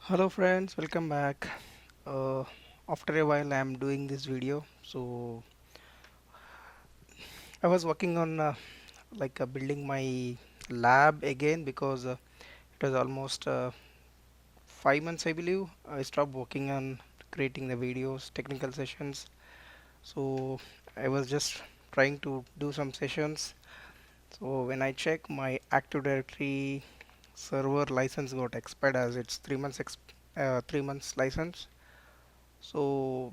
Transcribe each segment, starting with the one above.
Hello friends, welcome back. Uh, After a while, I am doing this video. So I was working on building my lab again because it was almost 5 months, I believe. I stopped working on creating the videos, technical sessions. So I was just trying to do some sessions. So when I check my Active Directory server license got expired as it's 3 months 3 months license. So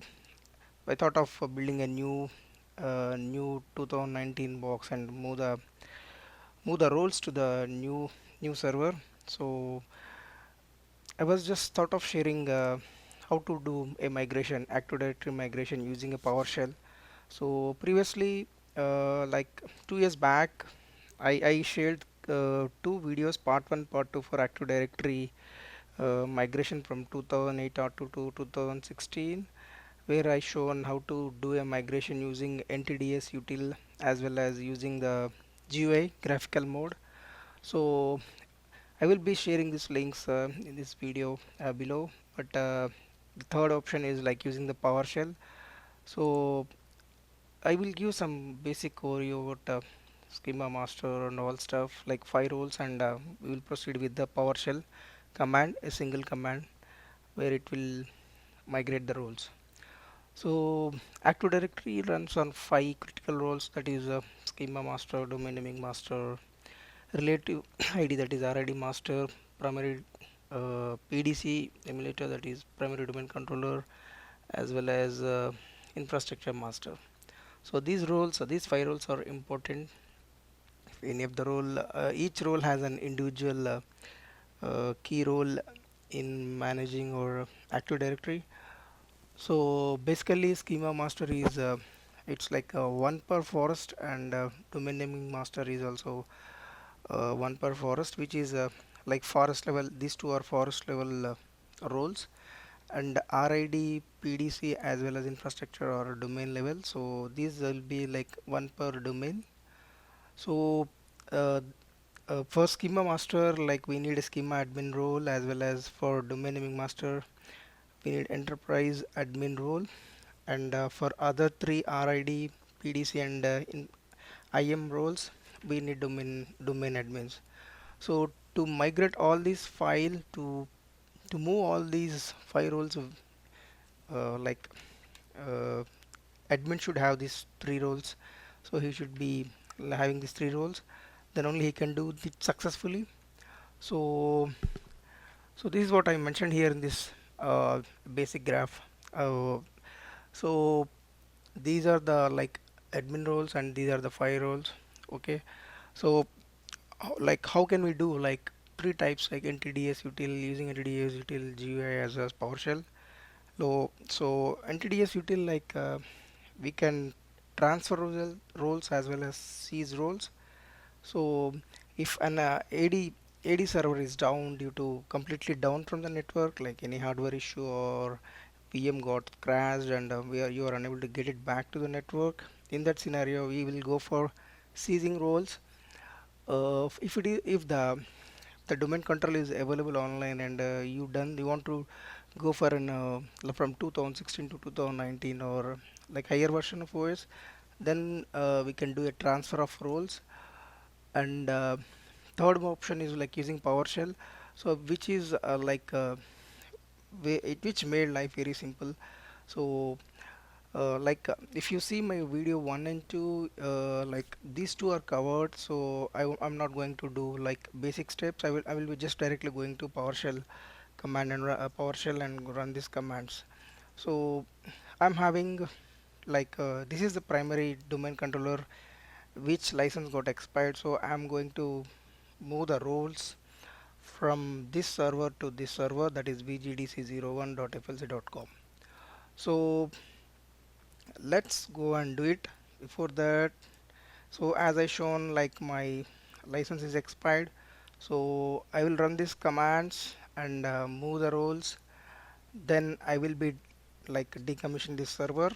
I thought of building a new 2019 box and move the roles to the new server. So I was just thought of sharing how to do a migration, Active Directory migration using a PowerShell. So previously, like 2 years back, I shared two videos, part one, part two for Active Directory migration from 2008 or to 2016, where I shown how to do a migration using NTDSUTIL as well as using the GUI graphical mode. So I will be sharing these links in this video below. But the third option is like using the PowerShell. So I will give some basic overview about schema master and all stuff like roles, and we will proceed with the PowerShell command, a single command where it will migrate the roles. So Active Directory runs on five critical roles, that is schema master, domain naming master, relative ID, that is RID master, primary PDC emulator, that is primary domain controller, as well as infrastructure master. So these roles, these five roles are important. If any of the role, each role has an individual key role in managing or Active Directory. So basically, schema master is it's like one per forest, and domain naming master is also one per forest, which is like forest level. These two are forest level roles, and RID, PDC as well as infrastructure or domain level. So these will be like one per domain. So uh, for schema master, like we need a schema admin role, as well as for domain naming master we need enterprise admin role, and for other three RID, PDC and IM roles we need domain admins. So to migrate all these file to move all these five roles, like uh, admin should have these three roles, so he should be having these three roles, then only he can do it successfully. So this is what I mentioned here in this basic graph. uh, so these are the like admin roles and these are the five roles. Okay, so like how can we do like three types like NTDS util, using NTDS util GUI as well as PowerShell. So NTDS util, like we can transfer roles as well as seize roles. So if an AD server is down due to completely down from the network, like any hardware issue or VM got crashed and you are unable to get it back to the network, in that scenario we will go for seizing roles. If it is, if the domain control is available online, and you want to go for an from 2016 to 2019 or like higher version of OS, then we can do a transfer of roles. And third option is like using PowerShell, so which is which made life very simple. So if you see my video 1 and 2, like these two are covered, so I'm not going to do like basic steps. I will be just directly going to PowerShell command and PowerShell and run these commands. So I'm having like this is the primary domain controller which license got expired, so I'm going to move the roles from this server to this server, that is vgdc01.flc.com. So let's go and do it. Before that, so as I shown, like my license is expired, so I will run these commands and move the roles. Then I will be like decommission this server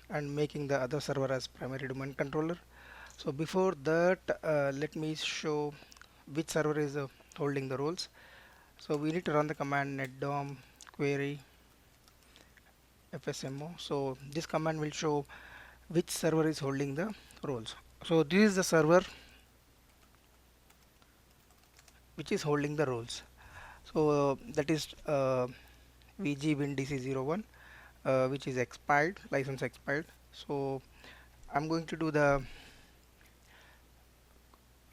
and making the other server as primary domain controller. So before that, let me show which server is holding the roles. So we need to run the command netdom query FSMO. So this command will show which server is holding the roles. So this is the server which is holding the roles. So that is VG WinDC01, which is expired, license expired. So I'm going to do the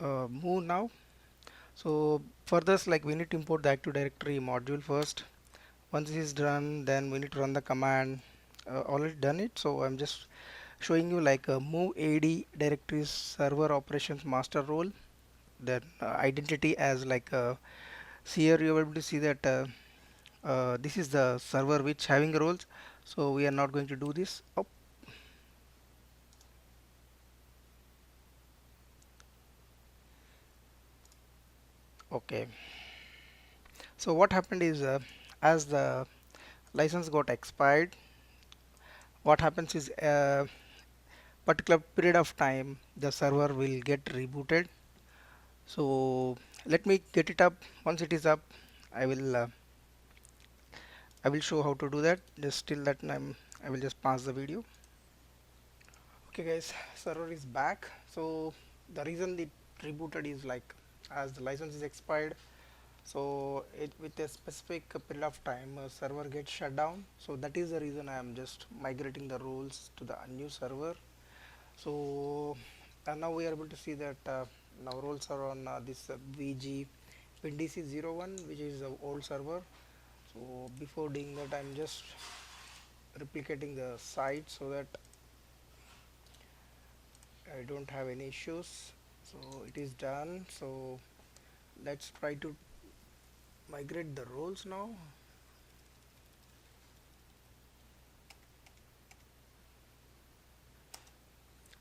move now. So for this, like, we need to import the Active Directory module first. Once this is done, then we need to run the command. Already done it, so I'm just showing you like a move AD directories server operations master role. Then identity as like here you are able to see that this is the server which having roles. So we are not going to do this. Oh, okay. So what happened is as the license got expired, what happens is particular period of time the server will get rebooted. So let me get it up. Once it is up, I will uh, I will show how to do that. Just till that time I will just pause the video. Okay guys, server is back. So the reason it rebooted is like as the license is expired, so it with a specific period of time server gets shut down. So that is the reason I am just migrating the roles to the new server. So now we are able to see that now roles are on this VG WinDC01, which is the old server. So before doing that, I'm just replicating the site so that I don't have any issues. So it is done. So let's try to migrate the roles now.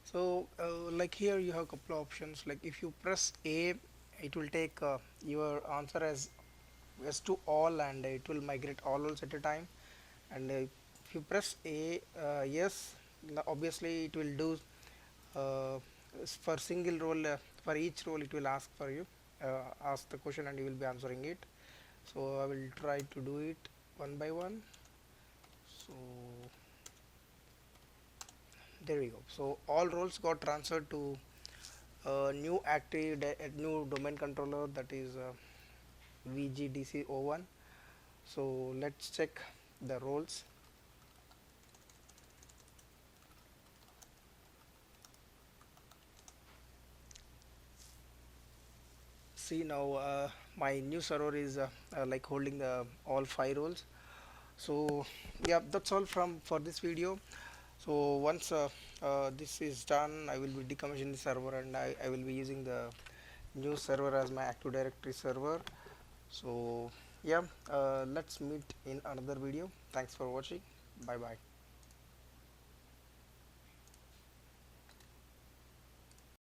So like here you have a couple of options. Like if you press A, it will take your answer as yes to all, and it will migrate all roles at a time. And if you press A, yes, obviously it will do uh, for single role, for each role it will ask for you, ask the question and you will be answering it. So I will try to do it one by one. So there we go. So all roles got transferred to a new new domain controller, that is VGDC01. So let's check the roles. See now my new server is like holding the all 5 roles. So yeah, that's all from for this video. So once this is done, I will be decommissioning the server, and I will be using the new server as my Active Directory server. So yeah, let's meet in another video. Thanks for watching. Bye bye.